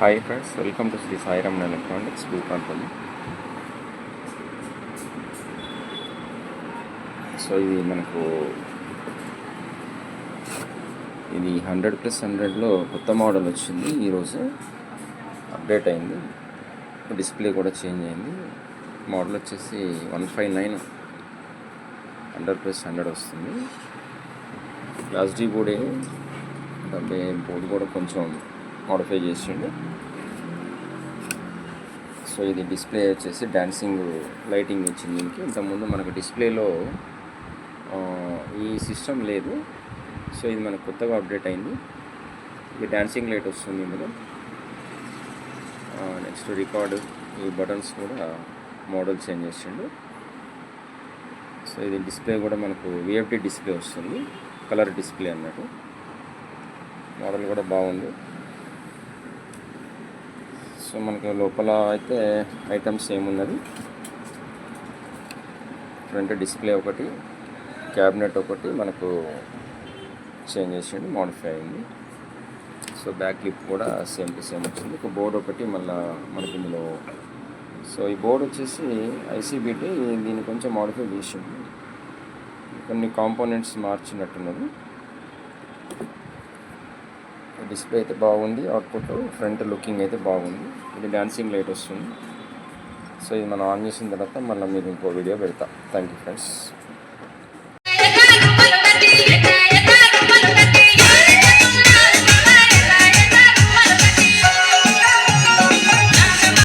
Hi friends, welcome to Shri Sairam electronics Bhupanpalli. So ఇది మనకు 100+100లో కొత్త మోడల్ వచ్చింది. ఈరోజు అప్డేట్ అయింది, డిస్ప్లే కూడా చేంజ్ అయింది. మోడల్ వచ్చేసి 159 100+100 వస్తుంది. క్లాస్ డి బోర్డే, బోర్డు కూడా కొంచెం మోడిఫై చేసిండు. సో ఇది డిస్ప్లే వచ్చేసి డాన్సింగ్ లైటింగ్ వచ్చింది దీనికి. ఇంతకుముందు మనకు డిస్ప్లేలో ఈ సిస్టమ్ లేదు. సో ఇది మనకు కొత్తగా అప్డేట్ అయింది. ఇది డాన్సింగ్ లైట్ వస్తుంది ఇందులో. నెక్స్ట్ రికార్డు, ఈ బటన్స్ కూడా మోడల్ చేంజ్ చేసిండు. సో ఇది డిస్ప్లే కూడా మనకు విఎఫ్డి డిస్ప్లే వస్తుంది, కలర్ డిస్ప్లే అన్నట్టు. మోడల్ కూడా బాగుంది. సో మనకి లోపల అయితే ఐటమ్స్ ఏమున్నది, ఫ్రంట్ డిస్ప్లే ఒకటి, క్యాబినెట్ ఒకటి మనకు చేంజ్ చేసిండు, మోడిఫై అయింది. సో బ్యాక్ క్లిప్ కూడా సేమ్ టు సేమ్ వచ్చింది. ఒక బోర్డు ఒకటి మళ్ళీ మనకి ఇందులో. సో ఈ బోర్డు వచ్చేసి ఐసీబీటీ, దీన్ని కొంచెం మోడిఫై చేసిండు, కొన్ని కాంపోనెంట్స్ మార్చినట్టున్నది. డిస్ప్లే అయితే బాగుంది, అవుట్పుట్ ఫ్రంట్ లుకింగ్ అయితే బాగుంది. ఇది డాన్సింగ్ లైట్ వస్తుంది. సో ఇది మనం ఆన్ చేసిన తర్వాత మళ్ళీ మీరు ఇంకో వీడియో పెడతా. Thank you friends.